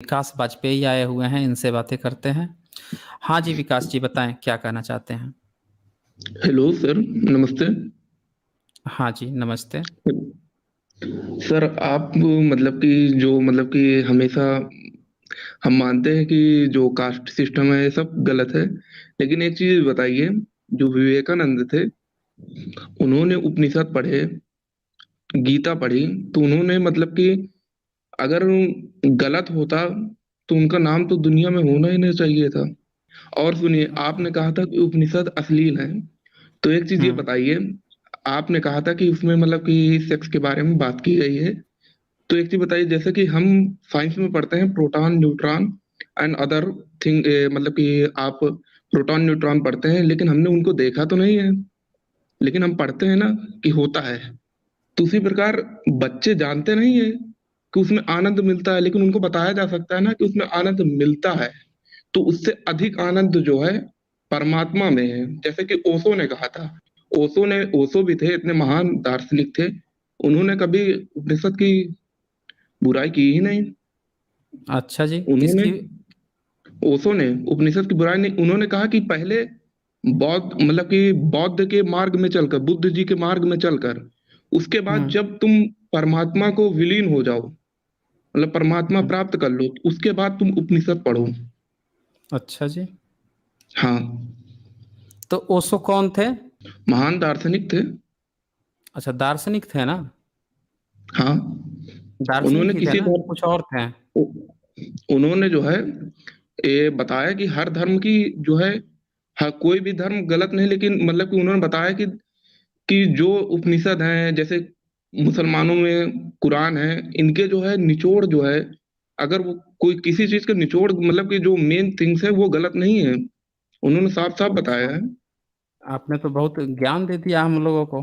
विकास वाजपेयी आए हुए हैं, इनसे बातें करते हैं। हाँ जी, विकास जी बताएँ क्या कहना चाहते हैं? हेलो सर, नमस्ते। हाँ जी, नमस्ते। सर आप मतलब कि हमेशा हम मानते हैं कि जो कास्ट सिस्टम है ये सब गलत है। लेकिन एक चीज़ बताइए, जो विवेकानंद थे, उन्होंने उपनिषद पढ़े, गीता पढ़ी, तो उन्होंने मतलब कि अगर गलत होता तो उनका नाम तो दुनिया में होना ही नहीं चाहिए था। और सुनिए, आपने कहा था कि उपनिषद अश्लील है, तो एक चीज़ ये हुँ। बताइए, आपने कहा था कि उसमें मतलब कि सेक्स के बारे में बात की गई है। तो एक चीज़ बताइए, जैसे कि हम साइंस में पढ़ते हैं proton, neutron and other thing, मतलब कि आप प्रोटॉन, न्यूट्रॉन पढ़ते हैं, लेकिन हमने उनको देखा तो नहीं है, लेकिन हम पढ़ते हैं ना कि होता है। तो उसी प्रकार बच्चे जानते नहीं है कि उसमें आनंद मिलता है, लेकिन उनको बताया जा सकता है ना कि उसमें आनंद मिलता है। तो उससे अधिक आनंद जो है परमात्मा में है। जैसे कि ओशो ने कहा था, ओशो भी थे, इतने महान दार्शनिक थे, उन्होंने कभी उपनिषद की बुराई की ही नहीं। अच्छा जी, उन्होंने किसकी? ओशो ने उपनिषद की बुराई नहीं, उन्होंने कहा कि पहले बौद्ध के मार्ग में चलकर, बुद्ध जी के मार्ग में चलकर, उसके बाद हुँ, जब तुम परमात्मा को विलीन हो जाओ, मतलब परमात्मा हुँ। प्राप्त कर लो, तो उसके बाद तुम उपनिषद पढ़ो। अच्छा जी। हाँ, तो ओशो कौन थे? महान दार्शनिक थे। अच्छा, दार्शनिक थे ना? हाँ, दार्शनिक उन्होंने ही थे किसी ना? कुछ और थे? उन्होंने जो है ये बताया कि हर धर्म की जो है, हाँ, कोई भी धर्म गलत नहीं, लेकिन मतलब कि उन्होंने बताया कि जो उपनिषद हैं, जैसे मुसलमानों में कुरान है, इनके जो है निचोड़ जो है, अगर वो कोई किसी चीज़ का निचोड़ मतलब कि जो मेन थिंग्स है वो गलत नहीं है। उन्होंने साफ-साफ बताया अच्छा, है। आपने तो बहुत ज्ञान दे दिया हम लोगों को।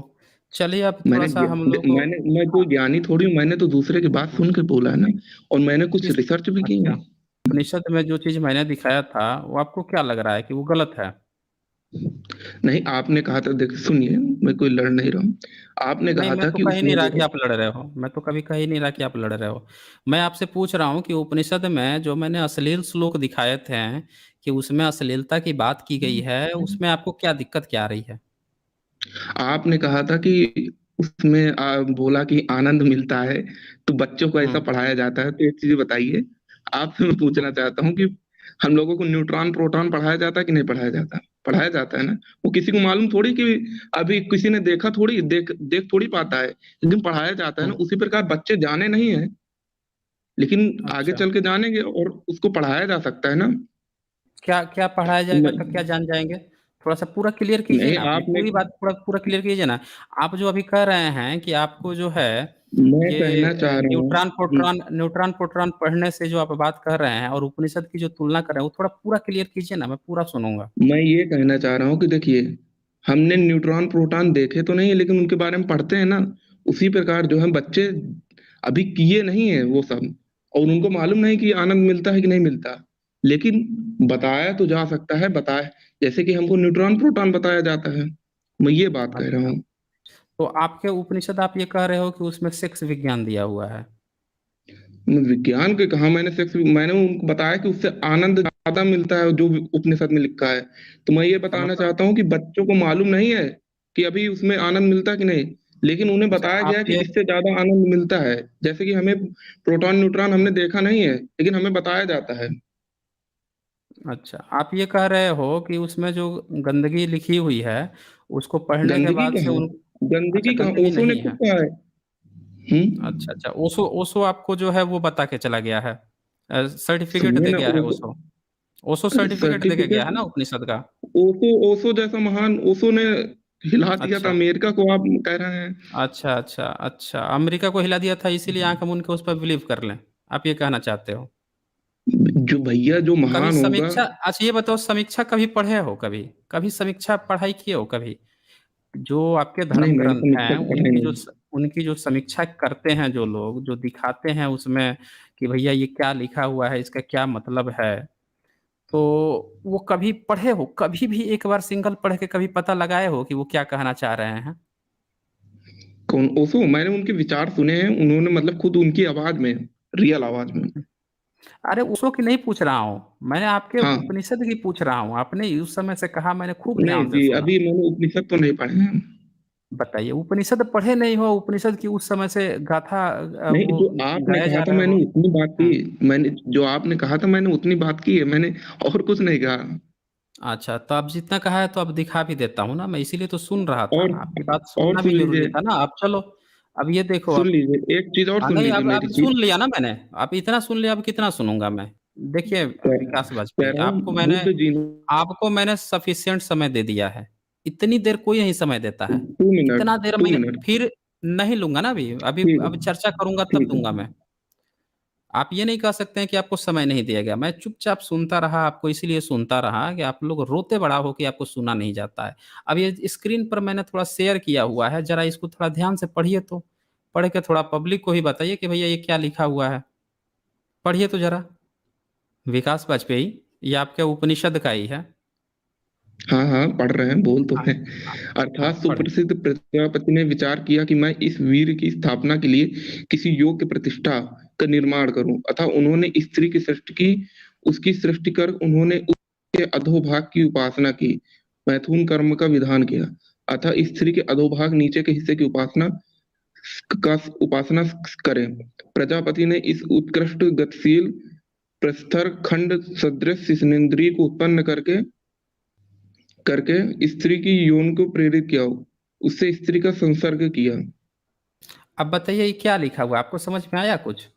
चलिए अब मैंने थोड़ा-सा ज्ञा हम लोगों को मैं कोई ज्ञानी थोड़ी हूँ, मैंने तो दूसरे की बात सुन के बोला है ना, और मैंने कुछ किस रिसर्च भी की अच्छा, है। उपनिषद में जो चीज़ मैंने दिखाया था, वो आपको क्या लग रहा है कि वो गलत है? नहीं, आपने कहा था, देखिए सुनिए, मैं कोई लड़ नहीं रहा हूँ। आपने नहीं, कहा मैं था तो कि कह ही नहीं उसमें रहा जो कि है, आप लड़ रहे हो। मैं तो कभी कह ही नहीं रहा कि आप लड़ रहे हो। मैं आपसे पूछ रहा हूँ कि उपनिषद में जो मैंने अश्लील श्लोक दिखाए थे कि उसमें अश्लीलता की बात की गई है, उसमें आपको क्या दिक्कत क्या आ रही है? आपने कहा था कि उसमें बोला कि आनंद मिलता है, तो बच्चों को ऐसा हुँ। पढ़ाया जाता है। तो एक चीज़ बताइए, आपसे मैं पूछना चाहता हूँ कि हम लोगों को न्यूट्रॉन, प्रोटॉन पढ़ाया जाता है कि नहीं पढ़ाया जाता? पढ़ाया जाता है ना? वो किसी को मालूम थोड़ी कि अभी किसी ने देखा थोड़ी, देख देख थोड़ी पाता है, लेकिन पढ़ाया जाता है ना। हुँ। उसी प्रकार बच्चे जाने नहीं हैं, लेकिन आगे अच्छा। चल के जानेंगे और उसको पढ़ाया जा सकता है ना। क्या क्या पढ़ाया जाएगा मैं तो क्या जान जाएँगे? थोड़ा-सा पूरा क्लियर कीजिए नहीं, ना अपनी आपने पूरी बात पूरा पूरा क्लियर कीजिए ना। आप जो अभी कह रहे हैं कि आपको जो है मैं ये कहना चाह रहा हूँ न्यूट्रॉन, प्रोटॉन पढ़ने से जो आप बात कर रहे हैं और उपनिषद की जो तुलना कर रहे हैं, वो थोड़ा पूरा क्लियर कीजिए ना, मैं पूरा सुनूँगा। मैं ये कहना चाह रहा हूँ कि देखिए, हमने न्यूट्रॉन, प्रोटॉन देखे तो नहीं है, लेकिन उनके बारे में पढ़ते हैं ना। उसी प्रकार जो है बच्चे अभी किए नहीं है वो सब, और उनको मालूम नहीं कि आनंद मिलता है कि नहीं मिलता। लेकिन बताया तो जा सकता है, बताया जैसे कि हमको न्यूट्रॉन, प्रोटॉन बताया जाता है। मैं ये बात कह रहा अच्छा, हूँ। तो आपके उपनिषद आप ये कह रहे हो कि उसमें सेक्स विज्ञान दिया हुआ है। विज्ञान के कहा मैंने, सेक्स मैंने उनको बताया कि उससे आनंद ज़्यादा मिलता है जो उपनिषद में लिखा है। तो मैं ये तो बताना मतलब चाहता हूँ कि बच्चों को मालूम नहीं है कि अभी उसमें आनंद मिलता है कि नहीं, लेकिन उन्हें अच्छा बताया गया आप है कि ये इससे ज़्यादा आनंद मिलता है। जैसे कि हमें प्रोटॉन, न्यूट्रॉन हमने देखा नहीं है, लेकिन हमें बताया जाता है। अच्छा, आप ये कह रहे हो कि उसमें जो गंदगी लिखी हुई है, उसको पढ़ने के गंदगी बाद से कहाँ? उन अच्छा गंदगी कहाँ? गंदगी ओशो ने नहीं खुद है। कहा है। हुँ, अच्छा, अच्छा, ओशो ओशो आपको जो है वो बता के चला गया है। सर्टिफ़िकेट सुनिए दे ना, गया है ओशो ओशो। ओशो अरे सर्टिफ़िकेट दे के गया है सर्टिफ़िकेट, ना उपनिषद का। ओशो ओशो जैसा महान, ओशो ने हिला दिया था अच्छा, अमेरिका को, आप कह रहे हैं। अच्छा, अच्छा, अच्छा, अमेरिका को हिला दिया था इसीलिए आँख मूंद के उस पर बिलीव कर लें। आप ये कहना चाहते हो? जो भैया जो कभी महान होगा। समीक्षा अच्छा ये बताओ समीक्षा कभी पढ़े हो कभी? कभी समीक्षा पढ़ाई किए हो कभी? जो आपके नहीं, धर्म मैंने ग्रंथ समीक्षा हैं, पढ़ा नहीं। उनकी जो समीक्षा करते हैं जो लोग, जो दिखाते हैं उसमें कि भैया ये क्या लिखा हुआ है, इसका क्या मतलब है, तो वो कभी पढ़े हो? कभी भी एक बार सिंगल पढ़ के कभी पता लगाए हो कि वो क्या कहना चाह रहे हैं? कौन ओशो? मैंने उनके विचार सुने हैं, उन्होंने मतलब खुद उनकी आवाज़ में, रियल आवाज़ में। अरे उसको की नहीं पूछ रहा हूँ, मैंने आपके हाँ। उपनिषद की पूछ रहा हूँ। आपने उस समय से कहा, मैंने खूब नहीं ध्यान से जी, सुना। अभी मैंने उपनिषद तो नहीं पढ़े हैं। बताइए, उपनिषद पढ़े नहीं हो? उपनिषद की उस समय से गाथा नहीं, वो जो आपने गाए कहा जा था रहे मैंने हो। उतनी बात की। हुँ। मैंने जो आपने कहा था मैंने उतनी बात की है, मैंने और कुछ नहीं कहा। अच्छा, तो अब जितना कहा है तो अब दिखा भी देता हूँ ना, मैं इसीलिए तो सुन रहा था। और आपकी बात और सुनना सुन भी ज़रूरी लीजिए, था ना। अब चलो, अब ये देखो सुन अब। लीजिए, एक चीज़ और हाँ, सुन नहीं, लीजिए अब मेरी सुन चीज़। लिया ना मैंने। अब इतना सुन लिया, अब कितना सुनूँगा मैं? देखिए कह विकास कह वाजपेयी, रहा हूँ बुद्ध जी ने आपको मैंने सफिशिएंट समय दे दिया है। इतनी देर कोई नहीं समय देता है। 2 मिनट, इतना देर 2 मैंने मिनट। फिर नहीं लूँगा ना अभी। अभी ठीक अब है, चर्चा करूँगा तब ठीक है। दूँगा मैं। आप ये नहीं कह सकते हैं कि आपको समय नहीं दिया गया। मैं चुपचाप सुनता रहा, आपको इसीलिए सुनता रहा कि आप लोग रोते बड़ा हो कि आपको सुना नहीं जाता है। अब ये स्क्रीन पर मैंने थोड़ा शेयर किया हुआ है, ज़रा इसको थोड़ा ध्यान से पढ़िए तो। पढ़ के थोड़ा पब्लिक को ही बताइए कि भैया ये क्या लिखा हुआ है। पढ़िए तो ज़रा। विकास वाजपेयी, ये आपके उपनिषद का ही है। हाँ, हाँ, पढ़ रहे हैं, बोल तो हाँ, रहे हाँ, हैं। हाँ, अर्थात पढ़िए। सुप्रसिद्ध प्रजापति ने विचार किया कि मैं इस वीर की स्थापना के लिए किसी योग्य प्रतिष्ठा का निर्माण करूं, अतः उन्होंने स्त्री की सृष्टि की। उसकी सृष्टि कर उन्होंने उसके अधोभाग की उपासना की, मैथुन कर्म का विधान किया। अतः स्त्री के अधोभाग नीचे के हिस्से की का उपासना करें। प्रजापति ने इस उत्कृष्ट गतिशील प्रस्तर खंड सदृश स्नेन्द्रीय को उत्पन्न करके करके स्त्री की यौन को प्रेरित किया, उससे स्त्री का संसर्ग किया। अब बताइए ये क्या लिखा हुआ है? आपको समझ में आया कुछ?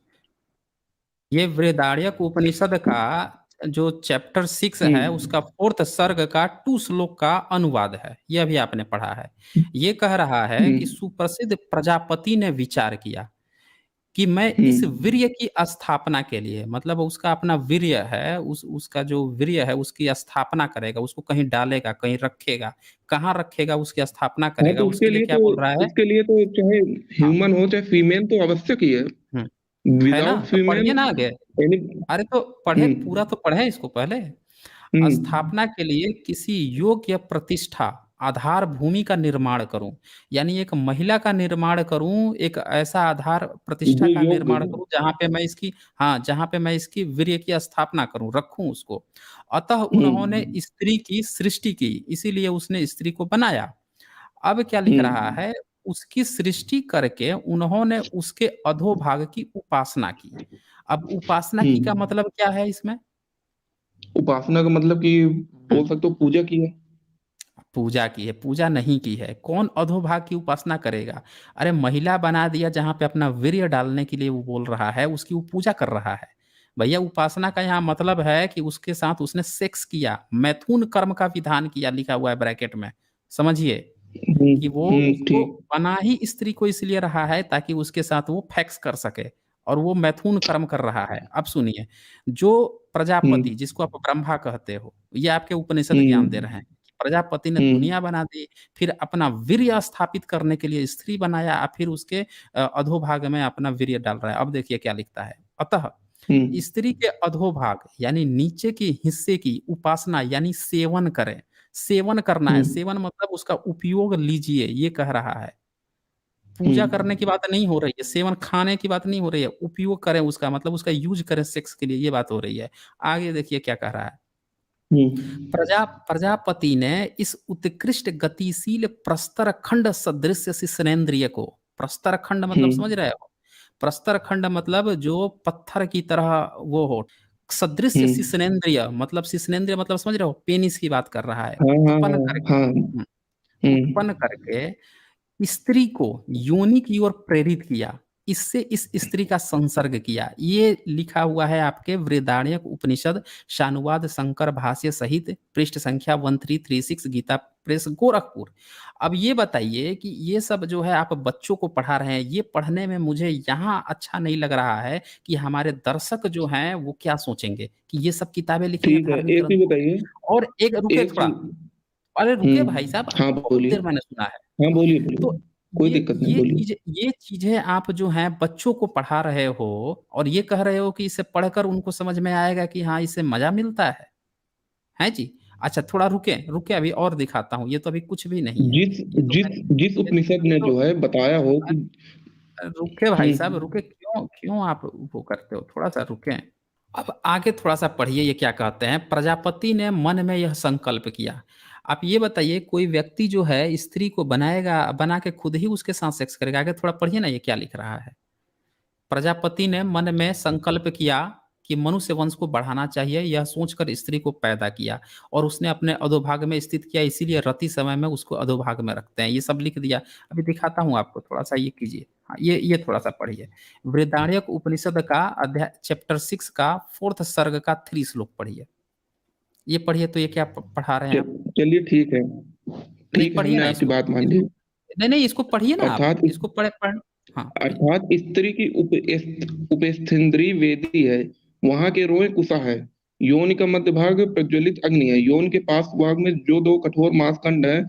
ये बृहदारण्यक उपनिषद का जो चैप्टर 6 है, हम्म। उसका 4th सर्ग का 2 श्लोक का अनुवाद है। ये अभी आपने पढ़ा है। ये कह रहा है कि हम्म। सुप्रसिद्ध प्रजापति ने विचार किया कि मैं इस हम्म। वीर्य की स्थापना के लिए, मतलब उसका अपना वीर्य है, उसका जो वीर्य है उसकी स्थापना करेगा, उसको कहीं डालेगा, कहीं रखेगा। कहाँ रखेगा, उसकी स्थापना हाँ, करेगा, तो उसके लिए क्या बोल रहा है? उसके लिए तो चाहे हाँ। ह्यूमन हो चाहे फीमेल तो आवश्यक ही है। हुँ। है ना? विदाउट तो फीमेल पढ़िए ना आगे। एनी। अरे तो पढ़े, पूरा हम्म। तो पढ़ें इसको पहले। हम्म। स्थापना के लिए किसी योग्य प्रतिष्ठा, आधार भूमि का निर्माण करूँ। यानी एक महिला का निर्माण करूँ, एक ऐसा आधार प्रतिष्ठा जो का योग्य निर्माण हो। करूँ जहाँ पे मैं इसकी, हाँ, जहाँ पे मैं इसकी वीर्य की स्थापना करूँ, रखूँ उसको। अतः उन्होंने हम्म। स्त्री की सृष्टि की, इसीलिए उसने स्त्री को बनाया। अब क्या लिख रहा हम्म। है? उसकी सृष्टि करके उन्होंने उसके अधोभाग की उपासना की। अब उपासना की का हम्म। मतलब क्या है इसमें? उपासना का मतलब कि हुँ, बोल सकते हो पूजा की है। पूजा की है, पूजा नहीं की है। कौन अधोभाग की उपासना करेगा? अरे महिला बना दिया जहाँ पे अपना वीर्य डालने के लिए वो बोल रहा है, उसकी वो पूजा कर रहा है। भैया उपासना का यहाँ मतलब है कि उसके साथ उसने सेक्स किया, मैथुन कर्म का विधान किया, लिखा हुआ है ब्रैकेट में। समझिए हम्म। कि वो उसको ठीक। बना ही स्त्री को इसलिए रहा है ताकि उसके साथ वो फेक्स कर सके, और वो मैथुन कर्म कर रहा है। अब सुनिए, जो प्रजापति हम्म। जिसको आप ब्रह्मा कहते हो, ये आपके उपनिषद ज्ञान दे रहे हैं। हम्म। प्रजापति ने हम्म। दुनिया बना दी, फिर अपना वीर्य स्थापित करने के लिए स्त्री बनाया, फिर उसके अधोभाग में अपना वीर्य डाल रहा है। अब देखिए क्या लिखता है, अतः हम्म। स्त्री के अधोभाग यानी नीचे के हिस्से की उपासना यानी सेवन करें। सेवन करना है, हम्म। सेवन मतलब उसका उपयोग लीजिए, ये कह रहा है। पूजा करने की हम्म। बात नहीं हो रही है, सेवन खाने की बात नहीं हो रही है, उपयोग करें उसका, मतलब उसका यूज़ करें सेक्स के लिए, ये बात हो रही है। आगे देखिए क्या कह रहा है। हम्म। प्रजापति ने इस उत्कृष्ट गतिशील प्रस्तर खंड सदृश शिश्नेन्द्रिय को, प्रस्तर खंड मतलब समझ हम्म। रहे हो? प्रस्तर खंड मतलब जो पत्थर की तरह वो हो, सदृश हम्म। शिश्नेन्द्रिय मतलब, शिश्नेन्द्रिय मतलब समझ रहे हो? पेनिस की बात कर रहा है। हाँ, हाँ, उत्पन्न हाँ, करके, हाँ। हुँ, उत्पन्न हम्म। करके स्त्री को योनि की ओर प्रेरित किया, इससे इस स्त्री का संसर्ग किया। ये लिखा हुआ है आपके बृहदारण्यक उपनिषद शानुवाद शंकर भाष्य सहित, पृष्ठ संख्या 1336, गीता प्रेस गोरखपुर। अब ये बताइए कि ये सब जो है आप बच्चों को पढ़ा रहे हैं, ये पढ़ने में मुझे यहाँ अच्छा नहीं लग रहा है कि हमारे दर्शक जो हैं वो क्या सोचेंगे कि ये सब किताबें लिखी हैं ठीक है, धार्मिक एक चीज ग्रंथों की। बताइए। और एक रुके एक थोड़ा, चीज। अरे रुके भाई साहब, हाँ, बहुत बोलिए। देर मैंने सुना है। हाँ, बोलिए, बोलिए। तो कोई ये दिक्कत नहीं, ये बोलिए। चीज़ें ये चीज़ें आप जो हैं बच्चों को पढ़ा रहे हो, और ये कह रहे हो कि इसे पढ़कर उनको समझ में आएगा कि हाँ, इससे मज़ा मिलता है। हैं जी? अच्छा थोड़ा रुकें, रुकें अभी और दिखाता हूँ, ये तो अभी कुछ भी नहीं है। जिस ये तो जिस मैंने जिस उपनिषद ये ने तो जो है बताया हो कि रुके भाई साहब हम्म। रुके, क्यों क्यों आप वो करते हो? थोड़ा-सा रुकें। अब आगे थोड़ा सा पढ़िए, ये क्या कहते हैं, प्रजापति ने मन में यह संकल्प किया। आप ये बताइए, कोई व्यक्ति जो है स्त्री को बनाएगा, बना के खुद ही उसके साथ सेक्स करेगा? आगे थोड़ा पढ़िए ना, ये क्या लिख रहा है। प्रजापति ने मन में संकल्प किया कि मनुष्य वंश को बढ़ाना चाहिए, यह सोचकर स्त्री को पैदा किया और उसने अपने अधोभाग में स्थित किया, इसीलिए रति समय में उसको अधोभाग में रखते हैं। ये सब लिख दिया। अभी दिखाता हूँ आपको, थोड़ा सा ये कीजिए। हाँ, ये थोड़ा सा पढ़िए। बृहदारण्यक उपनिषद का अध्याय चैप्टर 6 का 4th सर्ग का 3 श्लोक पढ़िए। ये पढ़िए तो, ये क्या पढ़ा रहे हैं आप? चलिए ठीक है। नहीं, ठीक है, पढ़िए हमने ना आपकी इसको। बात मान ली। इसको नहीं नहीं, इसको पढ़िए ना आप, अर्थात इसको पढ़। हाँ, पढ़िए। अर्थात स्त्री की उपस्थेंद्री वेदी है, वहां के रोए कुशा है। योनि का मध्य भाग प्रज्वलित अग्नि है। योनि के पास भाग में जो दो कठोर मांसखंड है,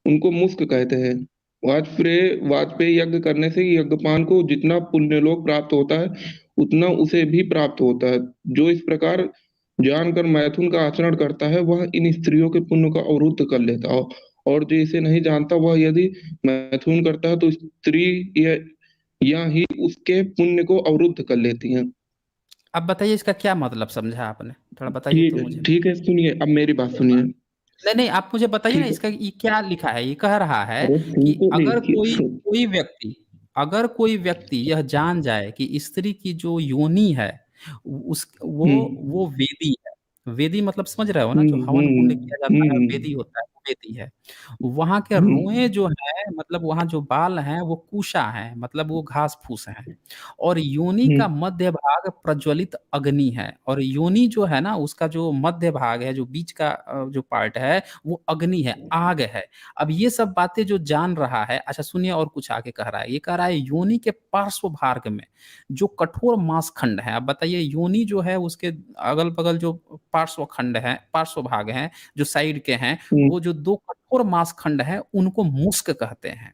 उनको मुस्क कहते हैं। वाजपेय यज्ञ करने से यज्ञपान को जितना पुण्यलोक प्राप्त होता है, उतना उसे भी प्राप्त होता है। जो इस प्रकार जानकर मैथुन का आचरण करता है, वह इन स्त्रियों के पुण्य को अवरुद्ध कर लेता हो। और जो इसे नहीं जानता, वह यदि मैथुन करता है तो स्त्री या ही उसके पुण्य को अवरुद्ध कर लेती हैं। अब बताइए इसका क्या मतलब समझा आपने, थोड़ा बताइए ठीक तो है, मुझे। ठीक है, सुनिए, अब मेरी बात सुनिए। नहीं नहीं, आप मुझे बताइए ना ठीक है। इसका ये क्या लिखा है। ये कह रहा है अरे सुन कि तो अगर कोई लीजिए। कोई व्यक्ति अगर कोई व्यक्ति यह जान जाए कि स्त्री की जो योनि है, उस वो वेदी है। वेदी मतलब समझ रहे हो ना, जो हवन कुंड किया जाता है वेदी होता है, वो वेदी है। वहां के रोए जो है, मतलब वहां जो बाल हैं वो कुशा है, मतलब वो घास फूस है। और योनि का मध्य भाग प्रज्वलित अग्नि है, और योनि जो है ना, उसका जो मध्य भाग है, जो बीच का जो पार्ट है, वो अग्नि है, आग है। अब ये सब बातें जो जान रहा है, अच्छा सुनिए और कुछ आगे कह रहा है। ये कह रहा है योनि के पार्श्व भाग में जो कठोर मांस खंड है। अब बताइए, योनि जो है उसके अगल बगल जो पार्श्व खंड है, पार्श्व भाग है, जो साइड के हैं, वो जो दो कठोर मांस खंड है, उनको मुस्क कहते हैं।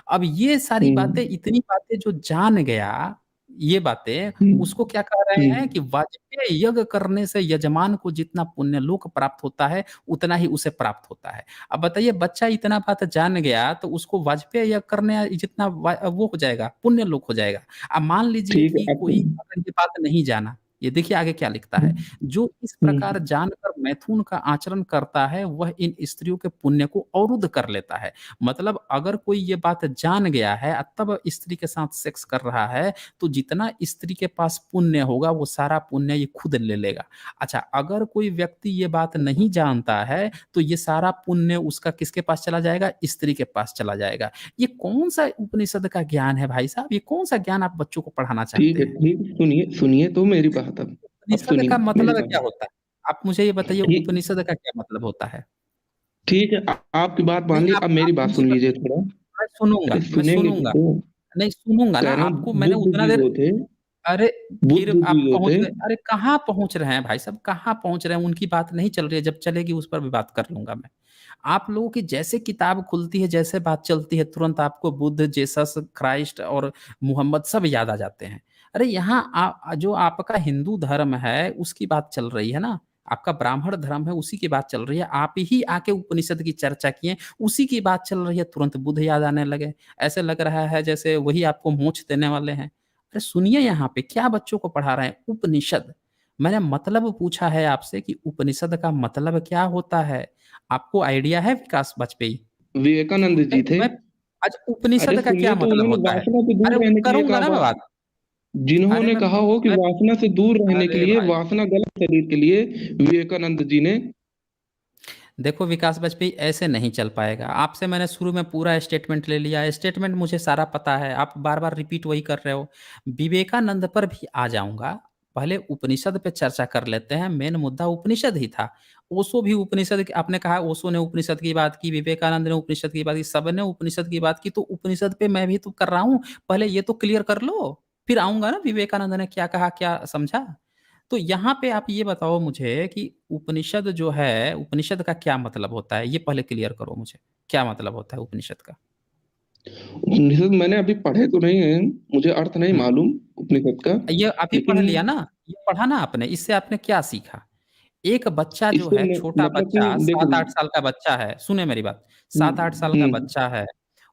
अब ये सारी बातें, इतनी बातें जो जान गया, ये बातें, उसको क्या कह रहे हैं कि वाजपेय यज्ञ करने से यजमान को जितना पुण्य लोक प्राप्त होता है, उतना ही उसे प्राप्त होता है। अब बताइए, बच्चा इतना बात जान गया तो उसको वाजपेय यज्ञ करने जितना वो हो जाएगा, पुण्य लोक हो जाएगा। अब मान लीजिए ठीक है, कि कोई अगर ये बात नहीं जाना, ये देखिए आगे क्या लिखता है। जो इस प्रकार जानकर मैथुन का आचरण करता है, वह इन स्त्रियों के पुण्य को अवरुद्ध कर लेता है। मतलब अगर कोई ये बात जान गया है तब स्त्री के साथ सेक्स कर रहा है, तो जितना स्त्री के पास पुण्य होगा वो सारा पुण्य ये खुद ले लेगा। अच्छा, अगर कोई व्यक्ति ये बात नहीं जानता है, तो ये सारा पुण्य उसका किसके पास चला जाएगा? स्त्री के पास चला जाएगा। ये कौन सा उपनिषद का ज्ञान है भाई साहब? ये कौन सा ज्ञान आप बच्चों को पढ़ाना चाहते ठीक है, हैं? ठीक है, सुनिए, सुनिए तो मेरी बात। अब उपनिषद सुनिए का मेरी मतलब क्या बात। होता है? आप मुझे ये बताइए, ठीक, उपनिषद का क्या मतलब होता है? ठीक है, आपकी बात मान नहीं, ली, अब आप मेरी बात मुझे सुन लीजिए बताइए। थोड़ा। मैं सुनूंगा, अरे मैं सुनेंगे भी सुनूंगा। तो। नहीं, सुनूंगा ना कह रहा आपको, हूँ, मैंने बुद्ध उतना जी देर। जो थे, अरे, फिर बुद्ध जी आप जो पहुंच थे। गए। अरे कहाँ पहुंच रहे हैं भाई साहब, कहाँ पहुंच रहे हैं? उनकी बात नहीं चल रही है, जब चलेगी उस पर भी बात कर लूंगा मैं। आप लोगों की जैसे किताब खुलती है, जैसे बात चलती है, तुरंत आपको बुद्ध, जेसस, क्राइस्ट और मोहम्मद सब याद आ जाते हैं। अरे यहाँ जो आपका हिंदू धर्म है उसकी बात चल रही है ना, आपका ब्राह्मण धर्म है उसी की बात चल रही है। आप ही आके उपनिषद की चर्चा किए, उसी की बात चल रही है, तुरंत बुद्ध याद आने लगे। ऐसे लग रहा है जैसे वही आपको मोक्ष देने वाले हैं। अरे सुनिए, यहाँ पे क्या बच्चों को पढ़ा रहे हैं? उपनिषद। मैंने मतलब पूछा है आपसे कि उपनिषद का मतलब क्या होता है। आपको आइडिया है विकास वाजपेयी? विवेकानंद जी थे। मैं आज अरे उपनिषद का क्या सुनिए तो, मतलब उन्होंने होता है? वासना से अरे दूर रहने के लिए करूंगा कहा ना मैं बात। अरे जिन्होंने कहा हो कि मैं वासना से दूर रहने के अरे लिए, भाई, वासना गलत शरीर के लिए, विवेकानंद जी ने। देखो विकास वाजपेयी, ऐसे नहीं चल पाएगा आपसे। मैंने शुरू में पूरा स्टेटमेंट ले लिया, स्टेटमेंट मुझे सारा पता है, आप बार बार रिपीट वही कर रहे हो। विवेकानंद पर भी आ जाऊंगा, पहले उपनिषद पे चर्चा कर लेते हैं। मेन मुद्दा उपनिषद ही था। ओशो भी उपनिषद आपने कहा, ओशो ने उपनिषद की बात की, विवेकानंद ने उपनिषद की बात की, सबने उपनिषद की बात की, तो उपनिषद पे मैं भी तो कर रहा हूँ। पहले ये तो क्लियर कर लो, फिर आऊंगा ना विवेकानंद ने क्या कहा, क्या समझा। तो यहाँ पे आप ये बताओ मुझे कि उपनिषद जो है, उपनिषद का क्या मतलब होता है, ये पहले क्लियर करो मुझे। क्या मतलब होता है उपनिषद का? उपनिषद मैंने अभी पढ़े तो नहीं है, मुझे अर्थ नहीं हम्म। मालूम उपनिषद का। ये अभी पढ़ लेकिन लिया ना, ये पढ़ा ना आपने, इससे आपने क्या सीखा? एक बच्चा जो इससे है, छोटा मतलब कि बच्चा, देखो। 7-8 साल का बच्चा है, सुने मेरी बात। 7-8 साल का हम्म। बच्चा है,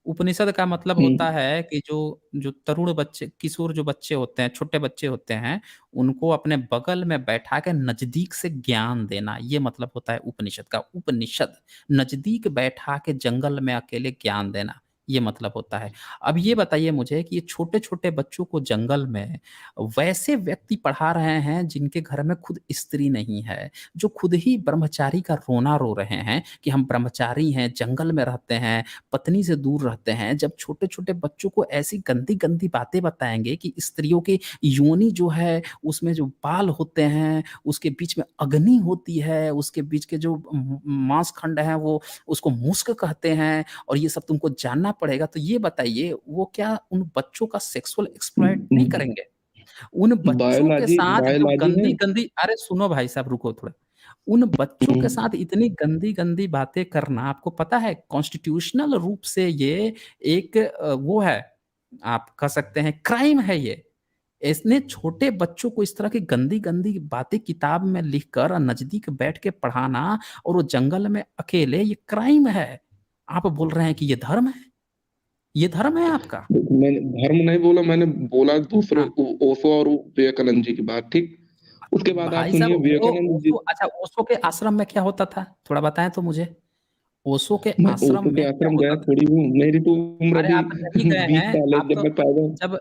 उपनिषद का मतलब होता हुँ, है कि जो जो तरुण बच्चे, किशोर जो बच्चे होते हैं, छोटे बच्चे होते हैं, उनको अपने बगल में बैठा के नजदीक से ज्ञान देना, ये मतलब होता है उपनिषद का। उपनिषद, नजदीक बैठा के जंगल में अकेले ज्ञान देना, ये मतलब होता है। अब ये बताइए मुझे कि ये छोटे छोटे बच्चों को जंगल में वैसे व्यक्ति पढ़ा रहे हैं जिनके घर में खुद स्त्री नहीं है, जो खुद ही ब्रह्मचारी का रोना रो रहे हैं कि हम ब्रह्मचारी हैं, जंगल में रहते हैं, पत्नी से दूर रहते हैं। जब छोटे छोटे बच्चों को ऐसी गंदी गंदी बातें बताएंगे कि स्त्रियों की योनि जो है उसमें जो बाल होते हैं, उसके बीच में अग्नि होती है, उसके बीच के जो मांस खंड है वो, उसको मुस्क कहते हैं, और ये सब तुमको जानना पड़ेगा, तो ये बताइए वो क्या उन बच्चों का सेक्सुअल एक्सप्लॉइट नहीं हुँ, करेंगे? उन बच्चों के बायोलॉजी साथ जो बायोलॉजी में गंदी-गंदी, अरे सुनो भाई साहब, रुको थोड़ा। उन बच्चों हुँ, के साथ इतनी गंदी-गंदी बातें करना, आपको पता है कॉन्स्टिट्यूशनल रूप से ये एक वो है, आप कह सकते हैं क्राइम है ये। इसने छोटे बच्चों को इस तरह की गंदी-गंदी बातें किताब में लिखकर और नज़दीक बैठ के पढ़ाना, और वो जंगल में अकेले, ये क्राइम है। आप बोल रहे हैं कि ये धर्म है? ये धर्म है आपका? मैंने धर्म नहीं बोला, मैंने बोला दूसरों हाँ। ओशो और विवेकानंद जी की बात, ठीक? उसके बाद आप भाई साहब, सुनिए वो विवेकानंद जी। ओशो, अच्छा ओशो के आश्रम में क्या होता था? थोड़ा बताएँ तो मुझे। ओशो के मैं आश्रम ओशो के में क्या आश्रम होता गया था? थोड़ी हूँ, मेरी तो उम्र अरे अभी आप नहीं गए 20 हैं, साल है आप जब तो मैं पैदा। जब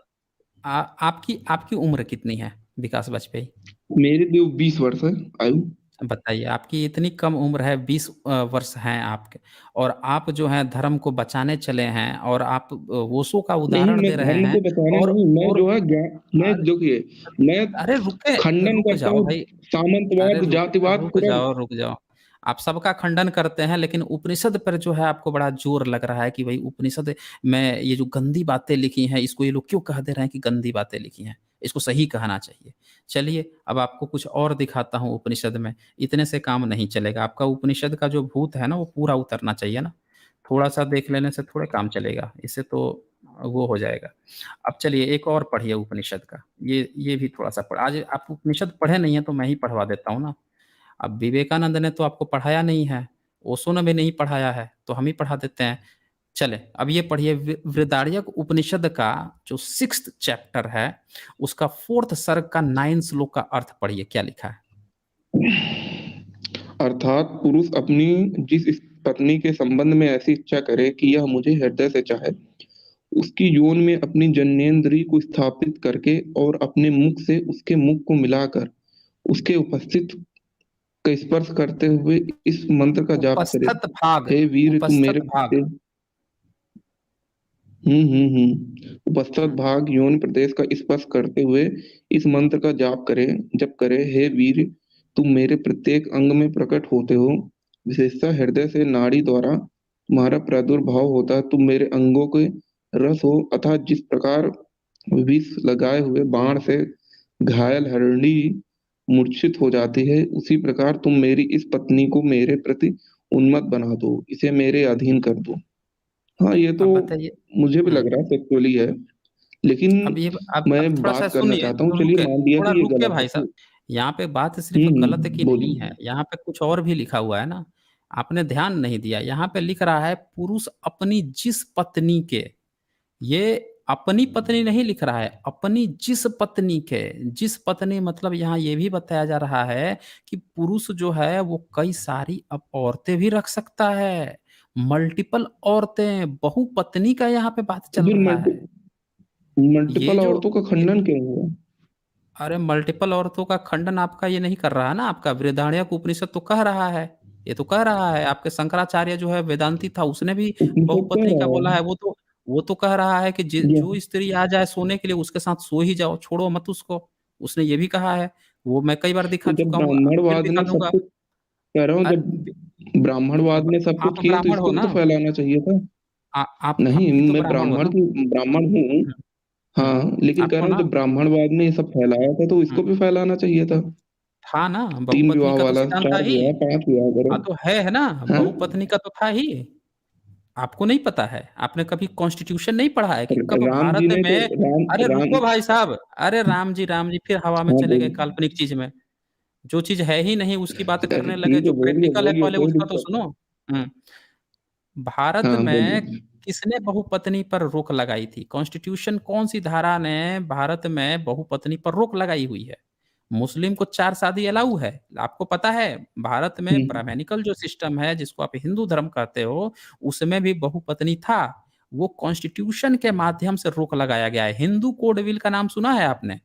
आपकी आपकी उम्र कितनी है विकास वाजपेयी? मेरी जो 20 वर्ष है आयु। बताइए, आपकी इतनी कम उम्र है, 20 वर्ष हैं आपके, और आप जो हैं धर्म को बचाने चले हैं, और आप ओशो का नहीं, उदाहरण मैं दे रहे धर्म हैं। को बचाने और नहीं, मैं और जो है मैं अरे देखिए, मैं अरे रुके, खंडन रुक करता जाओ हूँ भाई। अरे सामंतवाद, जातिवाद रुक पूरा। जाओ, रुक जाओ। आप सबका खंडन करते हैं, लेकिन उपनिषद पर जो है आपको बड़ा ज़ोर लग रहा है कि भई उपनिषद में ये जो गंदी बातें लिखी हैं, इसको ये लोग क्यों कह दे रहे हैं कि गंदी बातें लिखी हैं? इसको सही कहना चाहिए। चलिए, अब आपको कुछ और दिखाता हूँ उपनिषद में। इतने से काम नहीं चलेगा। आपका उपनिषद का जो भूत है ना, वो पूरा उतरना चाहिए ना। थोड़ा-सा देख लेने से थोड़े काम चलेगा। इससे तो वो हो जाएगा। अब चलिए एक और पढ़िए उपनिषद का। ये भी थोड़ा-सा आज आप उपनिषद पढ़े नहीं हैं तो मैं ही पढ़वा देता हूँ ना। अब विवेकानंद ने तो आपको पढ़ाया नहीं है, ओशो ने भी नहीं पढ़ाया है, तो हम ही पढ़ा देते हैं। चलें, अब ये पढ़िए बृहदारण्यक उपनिषद का जो 6th चैप्टर है, उसका 4th सर्ग का 9th श्लोक का अर्थ पढ़िए, क्या लिखा है? अर्थात पुरुष अपनी जिस पत्नी के संबंध में ऐसी इच्छा करे कि यह मुझे हृदय से चाहे, उसकी यौन में अपनी जननेंद्रिय को स्थापित करके और अपने मुख से उसके मुख को मिलाकर उसके उपस्थित का स्पर्श करते हुए इस मंत्र का जाप करे। उपस्थत भाग, हे वीर तुम मेरे उपस्थत भाग। प्रत्येक उपस्थित भाग यौन प्रदेश का स्पर्श करते हुए इस मंत्र का जाप करे, जप करे। हे वीर तुम मेरे प्रत्येक अंग में प्रकट होते हो, विशेषतः हृदय से नाड़ी द्वारा तुम्हारा प्रादुर्भाव होता है। तुम मेरे अंगों के रस हो, अतः जिस प्रकार विष लगाए हुए बाण से घायल हरणी मूर्छित हो जाती है, उसी प्रकार तुम मेरी इस पत्नी को मेरे प्रति उन्मत्त बना दो, इसे मेरे अधीन कर दो। हाँ, ये तो अब बताइए। मुझे भी हुँ। लग रहा है सेक्सुअली है, लेकिन अब ये मैं अब थोड़ा-सा बात करना सुनिए, चाहता हूँ, थोड़ा चलिए रुके, मान लिया थोड़ा कि ये रुकिए गलत है भाई साहब। तो यहाँ पे बात सिर्फ़ गलत की नहीं है, बोलिए। यहाँ पे कुछ और भी लिखा हुआ है ना। आपने ध्यान नहीं दिया, यहाँ पे लिख रहा है पुरुष अपनी जिस पत्नी के, ये अपनी पत्नी नहीं लिख रहा है, अपनी जिस पत्नी के, जिस पत्नी मतलब यहाँ ये भी बताया जा रहा है कि पुरुष जो है वो कई सारी अब औरतें भी रख सकता है। मल्टीपल औरतें, बहुपत्नी का यहाँ पे बात तो चल फिर रहा है। ये मल्टीपल जो औरतों का ये खंडन क्यों हुआ? अरे मल्टीपल औरतों का खंडन आपका ये नहीं कर रहा है ना, आपका बृहदारण्यक उपनिषद तो कह रहा है। ये तो कह रहा है, आपके शंकराचार्य जो है वेदांती था, उसने भी उपनिषद कह बहुपत्नी का रहा बोला है है। वो तो कह रहा है कि ये जो स्त्री आ जाए सोने के लिए उसके साथ सो ही जाओ, छोड़ो मत उसको। उसने ये भी कहा है। वो मैं कई बार दिखा तो जब चुका हूँ, अब फिर ब्राह्मणवाद दिखा ने सब दूँगा। कुछ कह रहा हूँ, अरे जब ब्राह्मणवाद ने सब कुछ आप किया तो ब्राह्मण हो इसको भी ना? तो फैलाना चाहिए था। आप नहीं, भी तो मैं ब्राह्मण हो ना? ब्राह्मण हूँ। हुँ, हुँ। हाँ, लेकिन आप कह हो रहा हूँ ना? जब ब्राह्मणवाद ने ये सब फैलाया था तो हुँ। इसको भी फैलाना चाहिए था। था ना, 3 बहुपत्नी विवाह का तो वाला, सिद्धांत था 4 ही। विवाह, 5 विवाह करो। हाँ, तो है ना, हाँ? बहुपत्नी का तो था ही। आपको नहीं पता है? आपने कभी कॉन्स्टिट्यूशन नहीं पढ़ा है कि कब राम भारत जी ने तो में, अरे राम रुको भाई साहब, अरे राम जी फिर हवा में हाँ, चले गए बोलिए। काल्पनिक चीज़ में। जो चीज़ है ही नहीं उसकी बात करने लगे, ठीक है, जो प्रैक्टिकल है बोलिए, पहले कोई उसका तो दिक्कत सुनो। हुँ। भारत हाँ, में बोलिए। किसने बहुपत्नी पर रोक लगाई थी? कॉन्स्टिट्यूशन कौन सी धारा ने भारत में बहुपत्नी पर रोक लगाई हुई है? मुस्लिम को 4 शादी अलाउ है। आपको पता है भारत में हुँ। ब्राह्मणिकल जो सिस्टम है जिसको आप हिंदू धर्म कहते हो, उसमें भी बहुपत्नी था। वो कॉन्स्टिट्यूशन के माध्यम से रोक लगाया गया है। हिंदू कोड बिल का नाम सुना है आपने?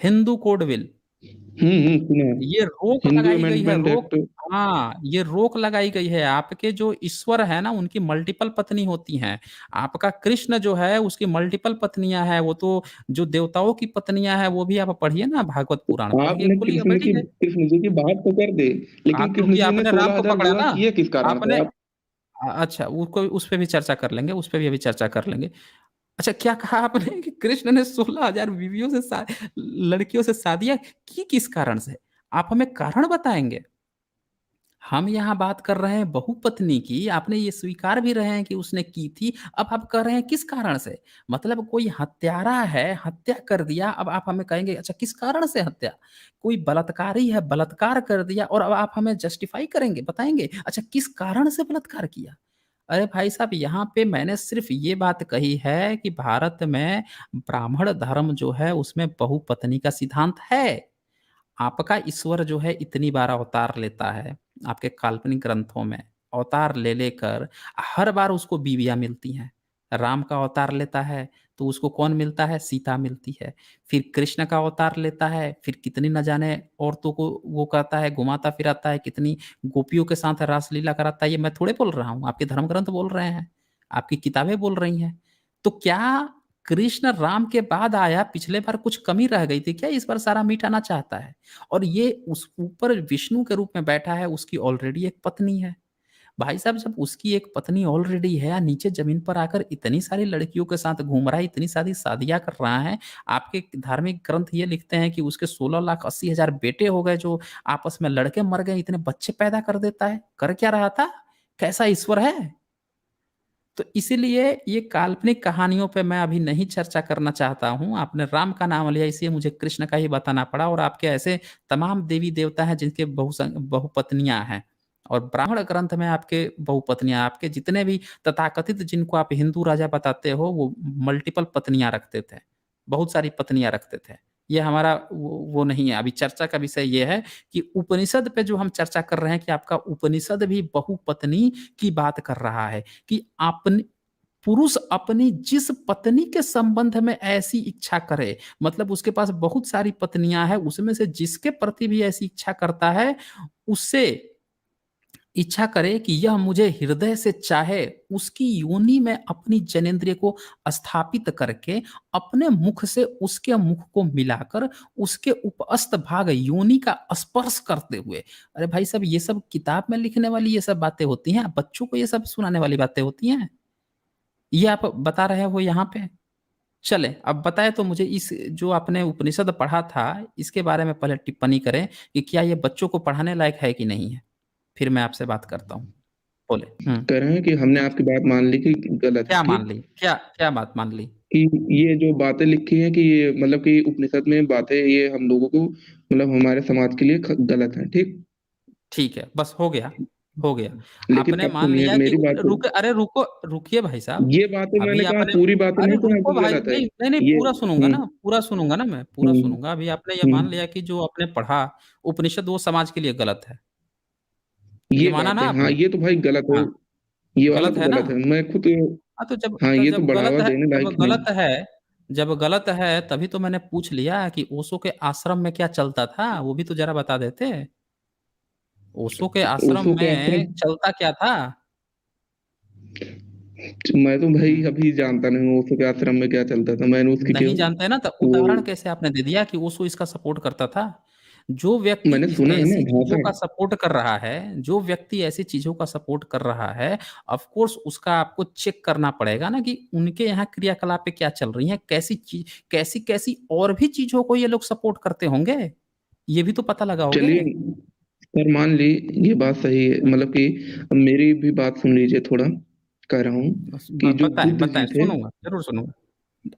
Hindu code bill. सुना है। ये रोक हिंदू लगाई गई है, अमेंडमेंट रोक। एक्ट। हाँ, ये रोक लगाई गई है। आपके जो ईश्वर है ना, उनकी मल्टीपल पत्नी होती हैं। आपका कृष्ण जो है, उसकी मल्टीपल पत्नियां हैं। वो तो जो देवताओं की पत्नियां हैं, वो भी आप पढ़िए ना, भागवत पुराण पढ़िए, आपने खोलिए, बैठिए। कृष्ण जी की बात तो कर दी, हाँ, लेकिन कृष्ण क्योंकि जी ने आपने राम को 16,000 पकड़ा विवाह ना। किए किस कारण आपने से? आप अच्छा, उसको उस पे भी चर्चा कर लेंगे, उस पे भी अभी चर्चा कर लेंगे। अच्छा, क्या कहा आपने कि कृष्ण ने 16,000 बीवियों से लड़कियों से शादियां की किस कारण से? आप हमें कारण बताएंगे? हम यहाँ बात कर रहे हैं बहुपत्नी की, आपने ये स्वीकार भी रहे हैं कि उसने की थी, अब आप कह रहे हैं किस कारण से? मतलब कोई हत्यारा है, हत्या कर दिया, अब आप हमें कहेंगे अच्छा किस कारण से हत्या? कोई बलात्कारी है, बलात्कार कर दिया और अब आप हमें जस्टिफाई करेंगे, बताएँगे, अच्छा किस कारण से बलात्कार किया? अरे भाई साहब, यहाँ पे मैंने सिर्फ़ ये बात कही है कि भारत में ब्राह्मण धर्म जो है उसमें बहुपत्नी का सिद्धांत है। आपका ईश्वर जो है इतनी बार अवतार लेता है, आपके काल्पनिक ग्रंथों में, अवतार ले लेकर हर बार उसको बीवियाँ मिलती हैं। राम का अवतार लेता है, तो उसको कौन मिलता है? सीता मिलती है। फिर कृष्ण का अवतार लेता है, फिर कितनी न जाने औरतों को वो कहता है, घुमाता-फिराता है, कितनी गोपियों के साथ रासलीला कराता है, ये मैं थोड़े बोल रहा हूँ, आपके धर्म ग्रंथ बोल रहे हैं, आपकी किताबें बोल रही हैं। तो क्या कृष्ण राम के बाद आया, पिछले बार कुछ कमी रह गई थी क्या? इस बार सारा मिटाना चाहता है? और ये उस ऊपर विष्णु के रूप में बैठा है, उसकी ऑलरेडी एक पत्नी है। भाई साहब, जब उसकी एक पत्नी ऑलरेडी है, या नीचे ज़मीन पर आकर इतनी सारी लड़कियों के साथ घूम रहा है, इतनी सारी शादियाँ कर रहा है, आपके धार्मिक ग्रंथ ये लिखते हैं कि उसके 16,80,000 बेटे हो गए, जो आपस में लड़के मर गए, इतने बच्चे पैदा कर देता है। कर क्या रहा था? कैसा ईश्वर है? तो इसीलिए ये काल्पनिक कहानियों पे मैं अभी नहीं चर्चा करना चाहता हूँ। आपने राम का नाम लिया, इसलिए मुझे कृष्ण का ही बताना पड़ा, और आपके ऐसे तमाम देवी-देवता हैं जिनके बहुपत्नियाँ हैं। और ब्राह्मण ग्रंथ में आपके बहुपत्नियाँ, आपके जितने भी तथाकथित जिनको आप हिंदू राजा बताते हो, वो मल्टीपल पत्नियाँ रखते थे। बहुत सारी पत्नियाँ रखते थे। ये हमारा वो नहीं है। अभी चर्चा का विषय ये है कि उपनिषद पे जो हम चर्चा कर रहे हैं कि आपका उपनिषद भी बहुपत्नी की बात कर रहा है। कि अपनी पुरुष अपनी जिस पत्नी के संबंध में ऐसी इच्छा करे, मतलब उसके पास बहुत सारी पत्नियां हैं, उसमें से जिसके प्रति भी ऐसी इच्छा करता है, उससे इच्छा करे कि यह मुझे हृदय से चाहे, उसकी योनि में अपनी जनेंद्रिय को स्थापित करके अपने मुख से उसके मुख को मिलाकर उसके उपस्थ भाग योनि का स्पर्श करते हुए, अरे भाई साहब, ये सब किताब में लिखने वाली ये सब बातें होती हैं? बच्चों को ये सब सुनाने वाली बातें होती हैं? ये आप बता रहे हो यहाँ पे? चलें, अब बताएँ तो मुझे इस जो आपने उपनिषद पढ़ा था, इसके बारे में पहले टिप्पणी करें कि क्या ये बच्चों को पढ़ाने लायक है कि नहीं है? फिर मैं आपसे बात करता हूँ। बोलें। हुँ। कह रहे हैं कि हमने आपकी बात मान ली कि गलत है, क्या मान ठीक? ली? क्या क्या बात मान ली? कि ये जो बातें लिखी हैं कि ये मतलब कि उपनिषद में बातें ये हम लोगों को मतलब हमारे समाज के लिए गलत है, ठीक? ठीक है, बस हो गया, हो गया। लेकिन आपने अब मान सुनिए लिया कि मेरी बात को। अरे रुको, रुकिए भाई साहब। ये बातें मैंने अभी कहा आपने पूरी बातें अरे नहीं कहा रुको कि भाई, गलत है। नहीं, नहीं, नहीं, ये पूरा सुनूँगा ना, पूरा सुनूँगा ना मैं, पूरा हुँ, सुनूँगा। अभी आपने ये मान हुँ। लिया कि जो आपने पढ़ा उपनिषद, वो समाज के लिए गलत है। ये ये माना बात ना है, हाँ, आपने? ये तो भाई गलत है। हाँ, ये वाला गलत तो है ना? गलत है। मैं खुद हाँ, हाँ, तो ये तो जब गलत बढ़ावा है, देने जब लायक नहीं। गलत है जब गलत है, तभी तो मैंने पूछ लिया कि ओशो के आश्रम में क्या चलता था? वो भी तो ज़रा बता देते। ओशो के आश्रम ओशो के आश्रम में चलता क्या था? मैं तो भाई हुँ। अभी जानता नहीं हूँ ओशो के आश्रम में क्या चलता था। मैंने उसकी नहीं क्यों जानते ना, तो वो उदाहरण कैसे आपने दे दिया कि ओशो इसका सपोर्ट करता था? जो व्यक्ति मैंने इस सुना है ना ऐसी चीज़ों भाषा। का सपोर्ट कर रहा है, जो व्यक्ति ऐसी चीज़ों का सपोर्ट कर रहा है, ऑफ़ कोर्स उसका आपको चेक करना पड़ेगा ना कि उनके यहाँ क्रियाकलापें क्या चल रही हैं, कैसी-कैसी और भी चीज़ों को ये लोग सपोर्ट करते होंगे। ये भी तो पता लगाओगे। चलिए, पर मान ली ये बात सही है हुँ, मतलब कि अब मेरी भी बात सुन लीजिए थोड़ा। कह रहा हूँ बस कि जो बताएँ, बुद्ध बताएँ, जी थे सुनूँगा, ज़रूर सुनूँगा।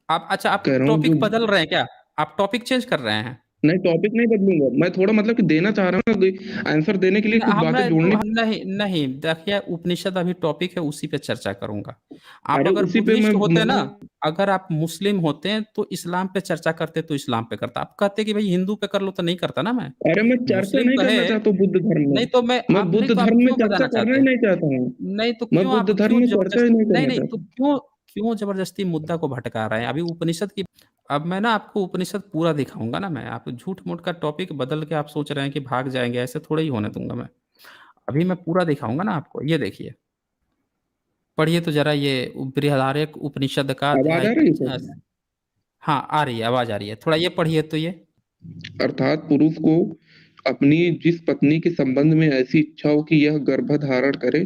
आप अच्छा, आप कह रहा हूँ जो टॉपिक बदल रहे हैं क्या? आप टॉपिक चेंज कर रहे हैं? नहीं, टॉपिक नहीं बदलूंगा मैं, थोड़ा मतलब कि देना चाह रहा हूँ आंसर देने के लिए कुछ बातें जोड़ने। नहीं नहीं, देखिए उपनिषद अभी टॉपिक है, उसी पे चर्चा करूंगा। आप अरे अगर उसी पे मैं बुद्धिस्ट होते ना, मतलब। अगर आप मुस्लिम होते तो इस्लाम पे चर्चा करते तो इस्लाम पे करता। आप कहते कि भाई हिंदू पे कर लो, तो नहीं करता ना मैं। अरे मैं चर्चा मुस्लिम नहीं कहे, करना चाहता हूँ बुद्ध धर्म नहीं में। तो मैं मैं आप, नहीं बुद्ध तो आप धर्म में क्यों चर्चा बताना करना चाहते ही हैं? नहीं चाहता हूँ। नहीं तो मैं क्यों, बुद्ध आप धर्म क्यों में चर्चा ही जबरदस्ती, नहीं नहीं करना नहीं तो चाहता। क्यों, क्यों जबरदस्ती मुद्दा को भटका रहे हैं अभी उपनिषद की। अब मैं ना आपको उपनिषद पूरा दिखाऊंगा ना मैं, आप झूठ मूठ का टॉपिक बदल के आप सोच रहे हैं कि भाग जाएंगे, ऐसे थोड़ा ही होने दूंगा मैं। अभी मैं पूरा दिखाऊंगा ना आपको, ये देखिए। पढ़िए तो जरा ये बृहदारण्यक उपनिषद का आवाज अध्याय आ रही है सर? हाँ आ रही है, आवाज आ रही है, थोड़ा ये पढ़िए तो ये। अर्थात पुरुष को अपनी जिस पत्नी के संबंध में ऐसी इच्छा हो कि यह गर्भ धारण करे,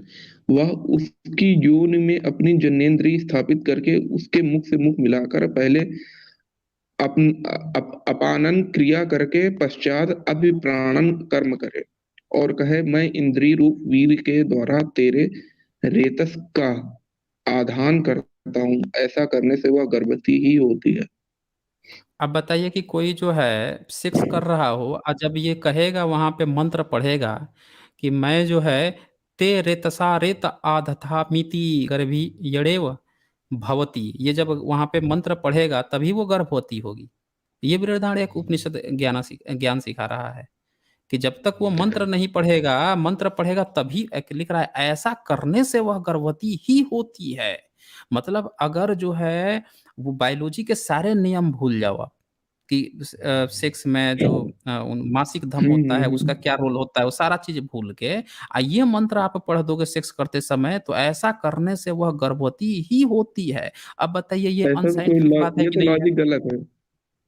वह उसकी योनि में अपनी जनेंद्रिय स्थापित करके उसके मुख से मुख मिलाकर पहले अपानन क्रिया करके पश्चात अभिप्राणन कर्म करे, और कहे मैं इंद्रिय रूप वीर के द्वारा तेरे रेतस का आधान करता हूँ, ऐसा करने से वह गर्भवती ही होती है। अब बताइए कि कोई जो है सेक्स कर रहा हो, और जब ये कहेगा वहां पे मंत्र पढ़ेगा कि मैं जो है ते रेतसा रेत आधथा मिति गर्भी यड़ेव भवती, ये जब वहां पे मंत्र पढ़ेगा तभी वो गर्भवती होगी। ये बृहदारण्यक उपनिषद ज्ञान सिखा रहा है कि जब तक वो मंत्र नहीं पढ़ेगा, मंत्र पढ़ेगा तभी, लिख रहा है ऐसा करने से वह गर्भवती ही होती है। मतलब अगर जो है वो बायोलॉजी के सारे नियम भूल जाओ आप, कि सेक्स में जो मासिक धर्म होता है उसका हम्म। क्या रोल होता है, वो सारा चीज भूल के ये मंत्र आप पढ़ दोगे सेक्स करते समय, तो ऐसा करने से वह गर्भवती ही होती है। अब बताइए ये ऐसा तो कोई अनसाइंटिफिक बात है ये कि तो नहीं है? लॉजिक गलत है।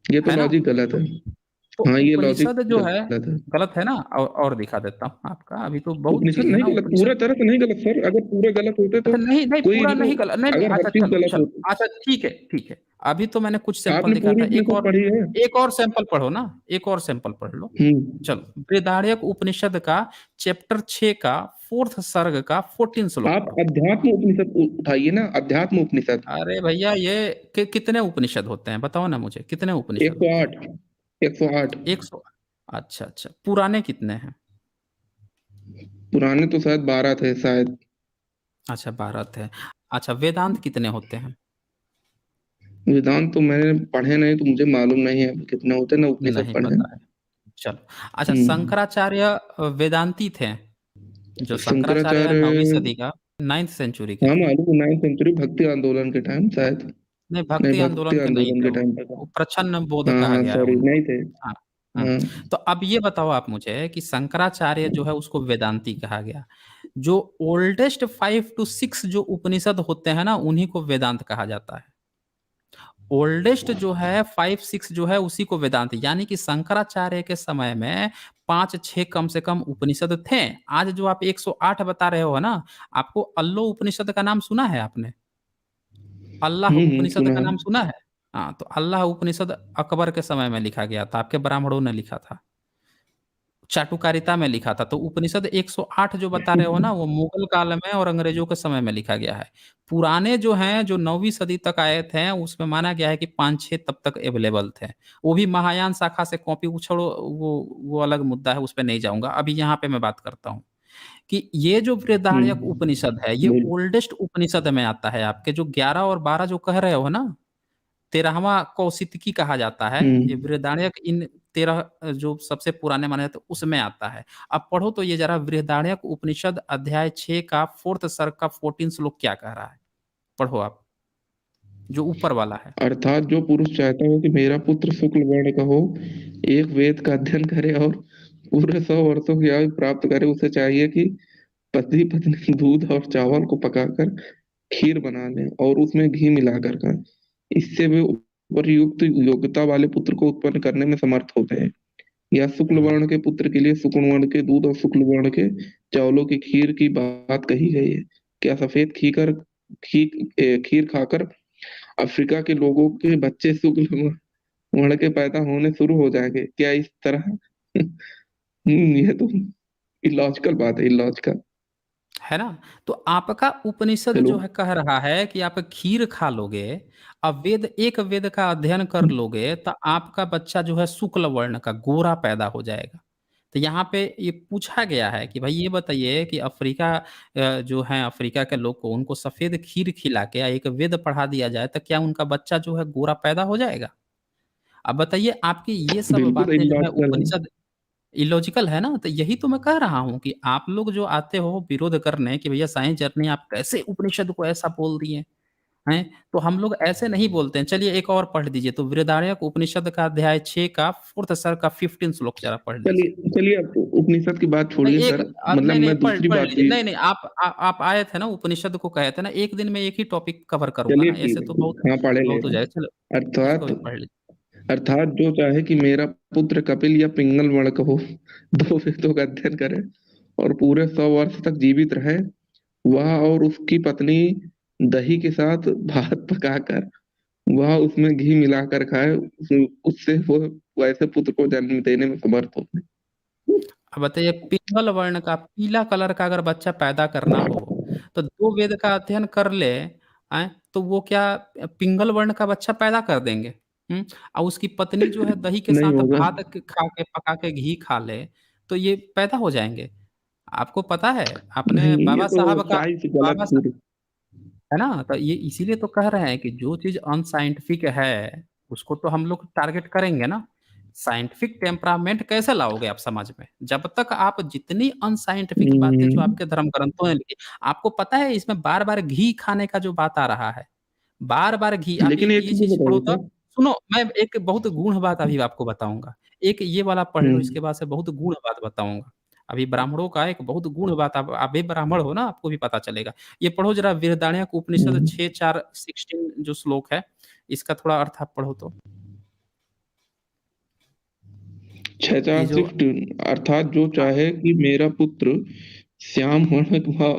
ये तो है ना? लॉजिक गलत है। तो हाँ, ये लॉजिक उपनिषद जो है गलत है। गलत है ना, और दिखा देता हूँ आपका, अभी तो बहुत उपनिषद चीज है नहीं ना गलत, पूरा उपनिषद। तरह से नहीं गलत सर, अगर पूरे गलत होते तो अच्छा नहीं नहीं, कोई पूरा भी तो, नहीं गलत, नहीं नहीं, अगर हर अच्छा चीज चलो गलत चलो, होती। अच्छा ठीक है ठीक है। अभी तो मैंने कुछ सैंपल आपने दिखा पूरी था, उपनिषद पढ़ी है? एक और सैंपल पढ़ो ना, एक और सैंपल पढ़ लो। हम्म। चलो बृहदारण्यक उपनिषद का चैप्टर 6 का फोर्थ सर्ग का 14 श्लोक आप पढ़ो। अध्यात्म उपनिषद उठाइए ना, अध्यात्म उपनिषद। अरे भैया ये कितने उपनिषद होते हैं बताओ ना मुझे, कितने उपनिषद होते हैं? 108। 108। 100? अच्छा अच्छा, पुराने कितने हैं? पुराने तो शायद 12 थे शायद। अच्छा 12 थे। अच्छा वेदांत कितने होते हैं? वेदांत तो मैंने पढ़े नहीं, तो मुझे मालूम नहीं है कितने होते ना उपनिषद नहीं पढ़े हैं। पता है। चलो अच्छा, हम्म। शंकराचार्य वेदांती थे। जो शंकराचार्य है शंकराचार्य। 9वीं सदी का, 9th सेंचुरी के हाँ थे। मालूम, 9th सेंचुरी भक्ति आंदोलन के टाइम शायद। नहीं नहीं, भक्ति भक्ति आंदोलन के नहीं आंदोलन थे के वो टाइम पे था। वो प्रछन्न बोध हाँ कहा हाँ, गया है सॉरी, उनको। नहीं थे। हाँ हाँ। हाँ। तो अब ये बताओ आप मुझे कि शंकराचार्य जो है उसको वेदांती कहा गया। जो ओल्डेस्ट 5 to 6 जो उपनिषद होते हैं ना, उन्हीं को वेदांत कहा जाता है। ओल्डेस्ट जो है 5 6 जो है उसी को वेदांत, यानी कि शंकराचार्य के समय में 5 6 कम से कम उपनिषद थे। आज जो आप 108 बता रहे हो ना, आपको अल्लो उपनिषद का नाम सुना है आपने? अल्लाह उपनिषद सुना का है। नाम सुना है? हाँ, तो अल्लाह उपनिषद अकबर के समय में लिखा गया था, आपके ब्राह्मणों ने लिखा था, चाटुकारिता में लिखा था। तो उपनिषद 108 जो बता रहे हो ना, वो मुगल काल में और अंग्रेजों के समय में लिखा गया है। पुराने जो हैं, जो 9वीं सदी तक आए थे, उसमें माना गया है कि 5 6 तब तक अवेलेबल थे। वो भी महायान शाखा से कॉपी उछाड़ो, वो अलग मुद्दा है, उस पर नहीं जाऊंगा अभी। यहाँ पे मैं बात करता हूँ कि ये जो बृहदारण्यक उपनिषद है, ये बोल। ओल्डेस्ट उपनिषद में आता है। आपके जो 11 और 12 जो कह रहे हो ना, 13वां कौशितकी कहा जाता है, ये हम्म। बृहदारण्यक इन 13 जो सबसे पुराने माने जाते हैं उसमें आता है। अब पढ़ो तो ये जरा, बृहदारण्यक उपनिषद अध्याय 6 का फोर्थ सर्ग का 14 श्लोक क्या कह रहा है, पढ़ो आप, जो ऊपर वाला है। अर्थात जो पुरुष चाहता हो कि मेरा पुत्र शुक्ल वर्ण का हो, एक वेद का अध्ययन करे और पूरे 100 वर्षों की आयु प्राप्त करे, उसे चाहिए कि पति पत्नी दूध और चावल को पकाकर खीर बना लें और उसमें घी मिलाकर खाएं। इससे वे उपयुक्त योग्यता वाले पुत्र को उत्पन्न करने में समर्थ होते हैं। या शुक्ल हम्म वर्ण के पुत्र के लिए शुक्ल वर्ण के दूध और शुक्ल वर्ण के चावलों की खीर की बात कही गई है। क्या सफेद खीर खाकर अफ्रीका के लोगों के बच्चे शुक्ल वर्ण के पैदा होने शुरू हो जाएंगे क्या इस तरह? ये तो इलॉजिकल बात है, इलॉजिकल। है ना? तो आपका उपनिषद हेलो। जो है कह रहा है कि आप खीर खा लोगे, अब एक वेद का अध्ययन कर लोगे, तो आपका बच्चा जो है शुक्ल वर्ण का गोरा पैदा हो जाएगा। तो यहाँ पे ये पूछा गया है कि भाई ये बताइए कि अफ्रीका जो है अफ्रीका के लोग को उनको सफेद खीर खिला के या एक वेद पढ़ा दिया जाए तो क्या उनका बच्चा जो है गोरा पैदा हो जाएगा? अब बताइए आपकी ये सब बिल्कुल बातें जो है इलॉजिकल है। उपनिषद इलॉजिकल है ना? तो यही तो मैं कह रहा हूँ कि आप लोग जो आते हो विरोध करने कि भैया साइंस जर्नी आप कैसे उपनिषद को ऐसा बोल दिए, हैं? तो हम लोग ऐसे नहीं बोलते हैं। चलिए एक और पढ़ दीजिए, तो बृहदारण्यक उपनिषद का अध्याय 6 का 4th सर का 15 श्लोक ज़रा पढ़ लीजिए। चलिए चलिए, आप उपनिषद की बात नहीं छोड़िए एक सर, मतलब नहीं, नहीं मैं पढ़ दूसरी पढ़ बात लीजिए। भी। नहीं, नहीं आप आए थे ना उपनिषद को कहे थे ना, एक दिन में एक ही टॉपिक कवर करूँगा चलिए ना, ठीक ऐसे तो बहुत है, हाँ पढ़े ले बहुत हो रहे जाएगा। हैं। चलो इसको अर्थात भी पढ़ लीजिए। अर्थात जो चाहे कि मेरा पुत्र कपिल या पिंगल वर्ण हो, दो वेदों का अध्ययन करे और पूरे 100 वर्ष तक जीवित रहे, वह और उसकी पत्नी दही के साथ भात पकाकर वह उसमें घी मिलाकर खाए, उससे वो वैसे पुत्र को जन्म देने में समर्थ हो। अब बताइए पिंगल वर्ण का पीला कलर का अगर बच्चा पैदा करना हो तो दो वेद का अध्ययन कर ले आए तो वो क्या पिंगल वर्ण का बच्चा पैदा कर देंगे। और उसकी पत्नी जो है दही के नहीं साथ होगा। भात खा के पका के घी खा ले तो ये पैदा हो जाएंगे। आपको पता है आपने नहीं, ये बाबा तो साहब का साइंस गलत बाबा पूरी। है ना? तो ये इसीलिए तो कह रहे हैं कि जो चीज़ अनसाइंटिफिक है, उसको तो हम लोग टारगेट करेंगे ना। साइंटिफिक टेम्परामेंट कैसे लाओगे आप समझ में? जब तक आप जितनी अनसाइंटिफिक बातें जो हम्म, आपके धर्म ग्रंथों में लिखी आपको पता है इसमें बार-बार घी खाने का जो बात आ रहा है, बार-बार घी आप लेकिन एक ये चीज चीज़ पढ़ो बताइए तो सर। सुनो, मैं एक बहुत गूढ़ बात अभी आपको बताऊँगा। एक ये वाला पढ़ लो, हम्म। इसके बाद से बहुत गूढ़ बात बताऊँगा। अभी ब्राह्मणों का एक बहुत गूढ़ बात आप भी ब्राह्मण हो ना, आपको भी पता चलेगा। ये पढ़ो जरा बृहदारण्यक उपनिषद हम्म। 6:4-16 जो श्लोक है, इसका थोड़ा अर्थ आप पढ़ो तो। छह ये चार जो शिफ्ट, अर्थात जो हाँ, चाहे कि मेरा पुत्र श्याम वर्णक व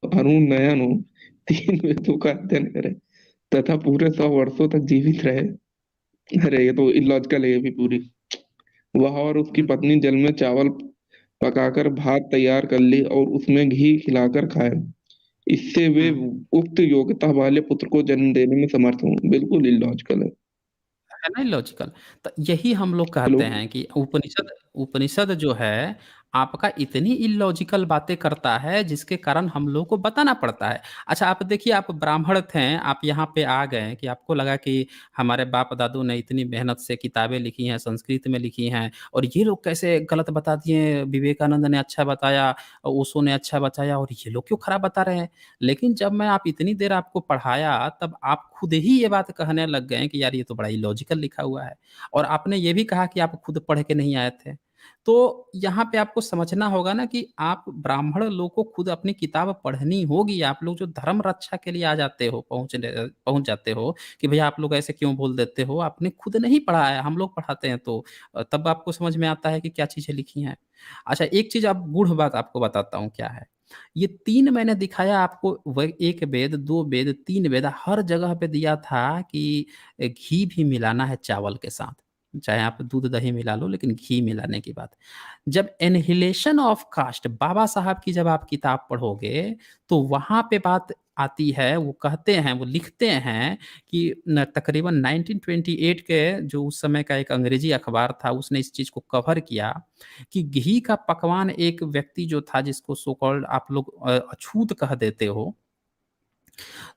अरुण नयन हो, तीन वेदों का अध्ययन करे तथा पूरे 100 वर्षों तक जीवित रहे। अरे ये तो इलॉजिकल है ये भी पूरी। वह और उसकी हुँ, पत्नी जल में चावल पकाकर भात तैयार कर ले और उसमें घी खिलाकर खाए, इससे वे हुँ। उक्त योग्यता वाले पुत्र को जन्म देने में समर्थ हों। बिल्कुल इलॉजिकल है। है ना लॉजिकल। तो यही हम लोग हेलो। कहते हैं कि उपनिषद उपनिषद जो है आपका इतनी इलॉजिकल बातें करता है जिसके कारण हम लोग को बताना पड़ता है। अच्छा आप देखिए आप ब्राह्मण थे, आप यहाँ पे आ गए कि आपको लगा कि हमारे बाप-दादू ने इतनी मेहनत से किताबें लिखी हैं, संस्कृत में लिखी हैं और ये लोग कैसे गलत बता दिए, विवेकानंद ने अच्छा बताया, ओशो ने अच्छा बताया और ये लोग क्यों खराब बता रहे हैं? लेकिन जब मैं आप इतनी देर आपको पढ़ाया तब आप खुद ही ये बात कहने लग गए कि यार ये तो बड़ा इलॉजिकल लिखा हुआ है और आपने ये भी कहा कि आप खुद पढ़ के नहीं आए थे। तो यहाँ पे आपको समझना होगा ना कि आप ब्राह्मण लोग को खुद अपनी किताब पढ़नी होगी। आप लोग जो धर्म रक्षा के लिए आ जाते हो पहुँच जाते हो कि भैया आप लोग ऐसे क्यों बोल देते हो? आपने खुद नहीं पढ़ा है, हम लोग पढ़ाते हैं तो तब आपको समझ में आता है कि क्या चीज़ें लिखी हैं। अच्छा एक चीज़ अब गूढ़ बात आपको बताता हूँ क्या है। ये 3 मैंने दिखाया आपको व 1 वेद, 2 वेद, 3 वेद हर जगह पे दिया था कि घी भी मिलाना है चावल के साथ। चाहे आप दूध दही मिला लो लेकिन घी मिलाने की बात। जब एनहिलेशन ऑफ कास्ट बाबा साहब की जब आप किताब पढ़ोगे, तो वहाँ पे बात आती है, वो कहते हैं, वो लिखते हैं कि न तकरीबन 1928 के जो उस समय का एक अंग्रेजी अखबार था, उसने इस चीज़ को कवर किया कि घी का पकवान एक व्यक्ति जो था जिसको सो कॉल्ड आप लोग अछूत कह देते हो,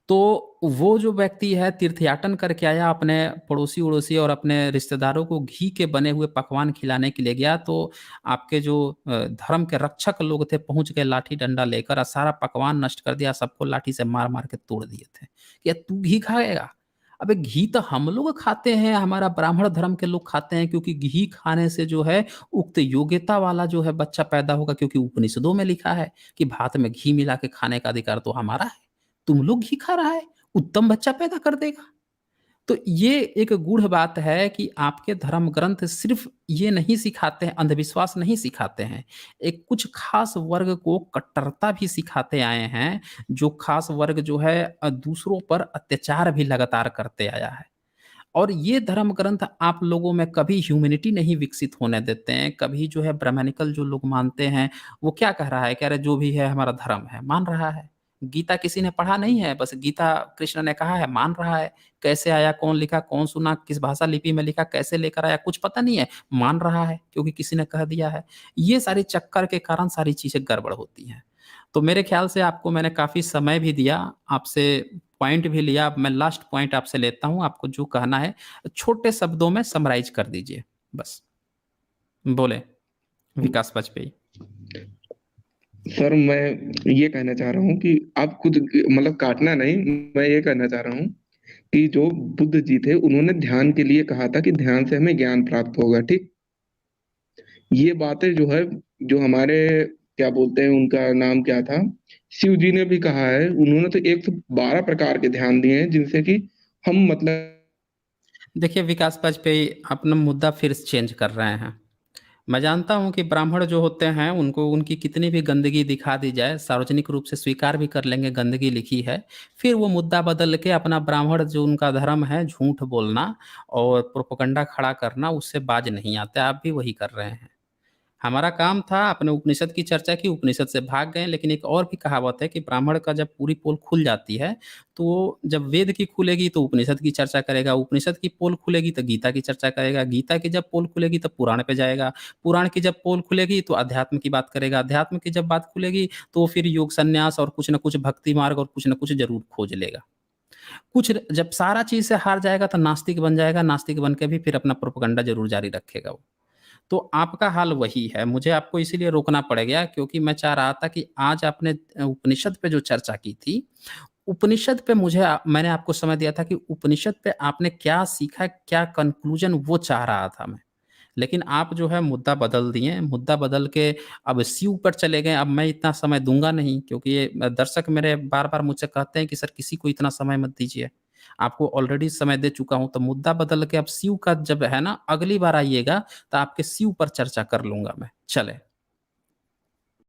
तो वो जो व्यक्ति है तीर्थयाटन करके आया अपने पड़ोसी-वड़ोसी और अपने रिश्तेदारों को घी के बने हुए पकवान खिलाने के लिए गया, तो आपके जो धर्म के रक्षक लोग थे पहुँच गए लाठी डंडा लेकर और सारा पकवान नष्ट कर दिया, सबको लाठी से मार-मार के तोड़ दिए थे। कि तू घी खाएगा? अबे घी तो हम लोग खाते हैं, हमारा ब्राह्मण धर्म के लोग खाते हैं क्योंकि घी खाने से जो है उक्त योग्यता वाला जो है बच्चा पैदा होगा क्योंकि उपनिषदों में लिखा है कि भात में घी मिला के खाने का अधिकार तो हमारा है। तुम लोग घी खा रहा है, उत्तम बच्चा पैदा कर देगा। तो ये एक गूढ़ बात है कि आपके धर्म ग्रंथ सिर्फ़ ये नहीं सिखाते हैं, अंधविश्वास नहीं सिखाते हैं। एक कुछ ख़ास वर्ग को कट्टरता भी सिखाते आए हैं, जो ख़ास वर्ग जो है दूसरों पर अत्याचार भी लगातार करते आया है। और ये धर्म ग्रंथ आप लोगों में कभी ह्यूमैनिटी नहीं विकसित होने देते हैं, कभी जो है ब्राह्मणिकल जो लोग मानते हैं, वो क्या कह रहा है, कह रहे जो भी है हमारा धर्म है, मान रहा है। गीता किसी ने पढ़ा नहीं है, बस गीता कृष्ण ने कहा है, मान रहा है। कैसे आया, कौन लिखा, कौन सुना, किस भाषा लिपि में लिखा, कैसे लेकर आया, कुछ पता नहीं है, मान रहा है क्योंकि किसी ने कह दिया है। ये सारी चक्कर के कारण सारी चीजें गड़बड़ होती हैं। तो मेरे ख्याल से आपको मैंने काफी समय भी दिया, आपसे पॉइंट भी लिया। अब मैं लास्ट पॉइंट आपसे लेता हूं, आपको जो कहना है छोटे शब्दों में समराइज कर दीजिए बस। बोले विकास वाजपेयी। सर मैं ये कहना चाह रहा हूँ कि आप खुद मतलब काटना नहीं, मैं ये कहना चाह रहा हूँ कि जो बुद्ध जी थे उन्होंने ध्यान के लिए कहा था कि ध्यान से हमें ज्ञान प्राप्त होगा, ठीक। ये बातें जो है, जो हमारे क्या बोलते हैं, उनका नाम क्या था, शिव जी ने भी कहा है। उन्होंने तो 112 प्रकार के ध्यान दिए हैं जिनसे कि हम मतलब। देखिए विकास वाजपेयी, अपना मुद्दा फिर चेंज कर रहे हैं। मैं जानता हूं कि ब्राह्मण जो होते हैं उनको उनकी कितनी भी गंदगी दिखा दी जाए, सार्वजनिक रूप से स्वीकार भी कर लेंगे गंदगी लिखी है, फिर वो मुद्दा बदल के अपना ब्राह्मण जो उनका धर्म है झूठ बोलना और प्रोपगंडा खड़ा करना, उससे बाज नहीं आते। आप भी वही कर रहे हैं। हमारा काम था, अपने उपनिषद की चर्चा की, उपनिषद से भाग गए। लेकिन एक और भी कहावत है कि ब्राह्मण का जब पूरी पोल खुल जाती है, तो वो जब वेद की खुलेगी तो उपनिषद की चर्चा करेगा, उपनिषद की पोल खुलेगी तो गीता की चर्चा करेगा, गीता की जब पोल खुलेगी तो पुराण पे जाएगा, पुराण की जब पोल खुलेगी तो अध्यात्म की बात करेगा, अध्यात्म की जब बात खुलेगी तो फिर योग संन्यास और कुछ न कुछ भक्ति मार्ग और कुछ न कुछ जरूर खोज लेगा। कुछ जब सारा चीज से हार जाएगा तो नास्तिक बन जाएगा, नास्तिक बन के भी फिर अपना प्रोपगंडा जरूर जारी रखेगा वो। तो आपका हाल वही है। मुझे आपको इसीलिए रोकना पड़ गया क्योंकि मैं चाह रहा था कि आज आपने उपनिषद पे जो चर्चा की थी, उपनिषद पे मैंने आपको समय दिया था कि उपनिषद पे आपने क्या सीखा, क्या कंक्लूजन, वो चाह रहा था मैं। लेकिन आप जो है मुद्दा बदल दिए, मुद्दा बदल के अब शिव पर चले गए। अब मैं इतना समय दूँगा नहीं क्योंकि ये दर्शक मेरे बार-बार मुझसे कहते हैं कि सर किसी को इतना समय मत दीजिए। आपको ऑलरेडी समय दे चुका हूँ, तो मुद्दा बदल के अब शिव का जब है ना, अगली बार आइएगा तो आपके शिव पर चर्चा कर लूँगा मैं। चलें।